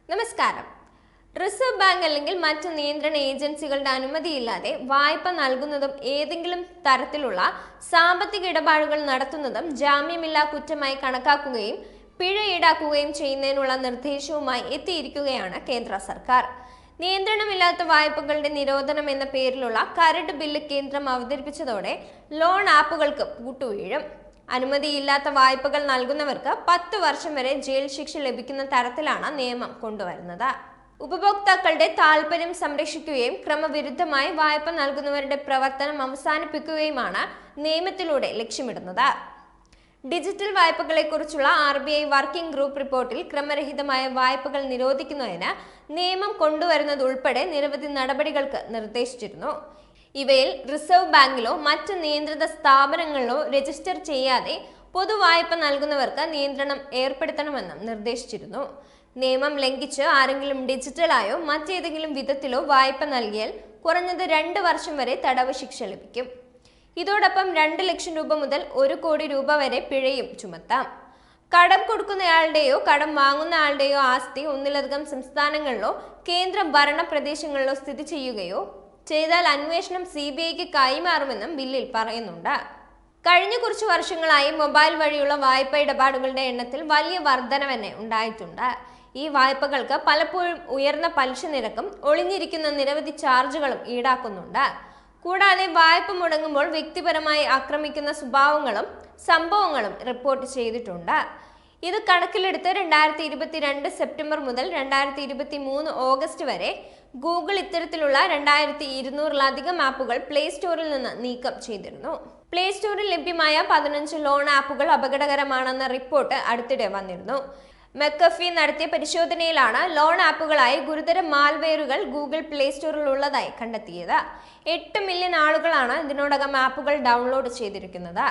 നമസ്കാരം. Reserve bank അല്ലെങ്കിൽ മറ്റ് നിയന്ത്രണ ഏജൻസികളുടെ അനുമതിയില്ലാതെ വായ്പ നൽകുന്നതും ഏതെങ്കിലും തരത്തിലുള്ള സാമ്പത്തിക ഇടപാടുകൾ നടത്തുന്നതും ജാമ്യമില്ലാ കുറ്റമായി കണക്കാക്കുകയും പിഴ ഈടാക്കുകയും ചെയ്യുന്നതിനുള്ള നിർദ്ദേശവുമായി എത്തിയിരിക്കുകയാണ് കേന്ദ്ര സർക്കാർ. നിയന്ത്രണമില്ലാത്ത വായ്പകളുടെ നിരോധനം എന്ന പേരിലുള്ള കരട് ബില്ല് കേന്ദ്രം അവതരിപ്പിച്ചതോടെ ലോൺ ആപ്പുകൾക്ക് പൂട്ടുവീഴും. അനുമതിയില്ലാത്ത വായ്പകൾ നൽകുന്നവർക്ക് 10 വർഷം വരെ ജയിൽ ശിക്ഷ ലഭിക്കുന്ന തരത്തിലാണ് നിയമം കൊണ്ടുവരുന്നത്. ഉപഭോക്താക്കളുടെ താൽപര്യം സംരക്ഷിക്കുകയും ക്രമവിരുദ്ധമായി വായ്പ നൽകുന്നവരുടെ പ്രവർത്തനം അവസാനിപ്പിക്കുകയുമാണ് നിയമത്തിലൂടെ ലക്ഷ്യമിടുന്നത്. ഡിജിറ്റൽ വായ്പകളെക്കുറിച്ചുള്ള RBI വർക്കിംഗ് ഗ്രൂപ്പ് റിപ്പോർട്ടിൽ ക്രമരഹിതമായ വായ്പകൾ നിരോധിക്കുന്നതിന് നിയമം കൊണ്ടുവരുന്നതുൾപ്പെടെ നിരവധി നടപടികൾക്ക് നിർദ്ദേശിച്ചിരുന്നു. ഇവയിൽ റിസർവ് ബാങ്കിലോ മറ്റ് നിയന്ത്രിത സ്ഥാപനങ്ങളിലോ രജിസ്റ്റർ ചെയ്യാതെ പൊതുവായ്പ നൽകുന്നവർക്ക് നിയന്ത്രണം ഏർപ്പെടുത്തണമെന്നും നിർദ്ദേശിച്ചിരുന്നു. നിയമം ലംഘിച്ച് ആരെങ്കിലും ഡിജിറ്റലായോ മറ്റേതെങ്കിലും വിധത്തിലോ വായ്പ നൽകിയാൽ കുറഞ്ഞത് 2 വർഷം വരെ തടവ് ശിക്ഷ ലഭിക്കും. ഇതോടൊപ്പം 2 ലക്ഷം രൂപ മുതൽ 1 കോടി രൂപ വരെ പിഴയും ചുമത്താം. കടം കൊടുക്കുന്നയാളുടെയോ കടം വാങ്ങുന്നയാളുടെയോ ആസ്തി ഒന്നിലധികം സംസ്ഥാനങ്ങളിലോ കേന്ദ്ര ഭരണ പ്രദേശങ്ങളിലോ സ്ഥിതി ചെയ്യുകയോ ചെയ്താൽ അന്വേഷണം CBIക്ക് കൈമാറുമെന്നും ബില്ലിൽ പറയുന്നുണ്ട്. കഴിഞ്ഞ കുറച്ച് വർഷങ്ങളായി മൊബൈൽ വഴിയുള്ള വായ്പ ഇടപാടുകളുടെ എണ്ണത്തിൽ വലിയ വർധനവ് ഉണ്ടായിട്ടുണ്ട്. ഈ വായ്പകൾക്ക് പലപ്പോഴും ഉയർന്ന പലിശ നിരക്കും ഒളിഞ്ഞിരിക്കുന്ന നിരവധി ചാർജുകളും ഈടാക്കുന്നുണ്ട്. കൂടാതെ വായ്പ മുടങ്ങുമ്പോൾ വ്യക്തിപരമായി ആക്രമിക്കുന്ന സ്വഭാവങ്ങളും സംഭവങ്ങളും റിപ്പോർട്ട് ചെയ്തിട്ടുണ്ട്. ഇത് കണക്കിലെടുത്ത് 2022 സെപ്റ്റംബർ മുതൽ 2023 ഓഗസ്റ്റ് വരെ ഗൂഗിൾ ഇത്തരത്തിലുള്ള 2200-ലധികം ആപ്പുകൾ പ്ലേ സ്റ്റോറിൽ നിന്ന് നീക്കം ചെയ്തിരുന്നു. പ്ലേ സ്റ്റോറിൽ ലഭ്യമായ 15 ലോൺ ആപ്പുകൾ അപകടകരമാണെന്ന റിപ്പോർട്ട് അടുത്തിടെ വന്നിരുന്നു. മെക്കഫി നടത്തിയ പരിശോധനയിലാണ് ലോൺ ആപ്പുകളായി ഗുരുതര മാൽവെയറുകൾ ഗൂഗിൾ പ്ലേ സ്റ്റോറിൽ ഉള്ളതായി കണ്ടെത്തിയത്. 8 മില്യൺ ആളുകളാണ് ഇതിനോടകം ആപ്പുകൾ ഡൗൺലോഡ് ചെയ്തിരിക്കുന്നത്.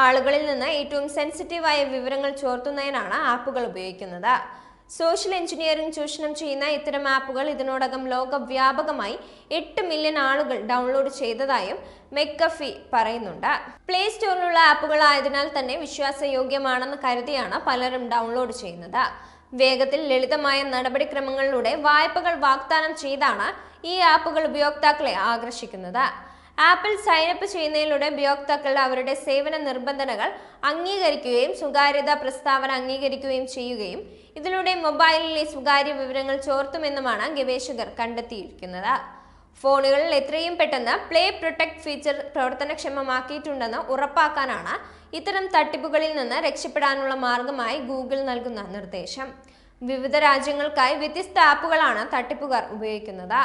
ആളുകളിൽ നിന്ന് ഏറ്റവും സെൻസിറ്റീവായ വിവരങ്ങൾ ചോർത്തുന്നതിനാണ് ആപ്പുകൾ ഉപയോഗിക്കുന്നത്. സോഷ്യൽ എഞ്ചിനീയറിംഗ് ചൂഷണം ചെയ്യുന്ന ഇത്തരം ആപ്പുകൾ ഇതിനോടകം ലോകവ്യാപകമായി 8 മില്യൺ ആളുകൾ ഡൗൺലോഡ് ചെയ്തതായും മെക്കഫി പറയുന്നുണ്ട്. പ്ലേ സ്റ്റോറിലുള്ള ആപ്പുകൾ ആയതിനാൽ തന്നെ വിശ്വാസയോഗ്യമാണെന്ന് കരുതിയാണ് പലരും ഡൗൺലോഡ് ചെയ്യുന്നത്. വേഗത്തിൽ ലളിതമായ നടപടിക്രമങ്ങളിലൂടെ വായ്പകൾ വാഗ്ദാനം ചെയ്താണ് ഈ ആപ്പുകൾ ഉപയോക്താക്കളെ ആകർഷിക്കുന്നത്. ആപ്പിൽ സൈനപ്പ് ചെയ്യുന്നതിലൂടെ ഉപയോക്താക്കൾ അവരുടെ സേവന നിബന്ധനകൾ അംഗീകരിക്കുകയും സ്വകാര്യതാ പ്രസ്താവന അംഗീകരിക്കുകയും ചെയ്യുകയും ഇതിലൂടെ മൊബൈലിലെ സ്വകാര്യ വിവരങ്ങൾ ചോർത്തുമെന്നുമാണ് ഗവേഷകർ കണ്ടെത്തിയിരിക്കുന്നത്. ഫോണുകളിൽ എത്രയും പെട്ടെന്ന് പ്ലേ പ്രൊട്ടക്ട് ഫീച്ചർ പ്രവർത്തനക്ഷമമാക്കിയിട്ടുണ്ടെന്ന് ഉറപ്പാക്കാനാണ് ഇത്തരം തട്ടിപ്പുകളിൽ നിന്ന് രക്ഷപ്പെടാനുള്ള മാർഗമായി ഗൂഗിൾ നൽകുന്ന നിർദ്ദേശം. വിവിധ രാജ്യങ്ങൾക്കായി വ്യത്യസ്ത ആപ്പുകളാണ് തട്ടിപ്പുകാർ ഉപയോഗിക്കുന്നത്.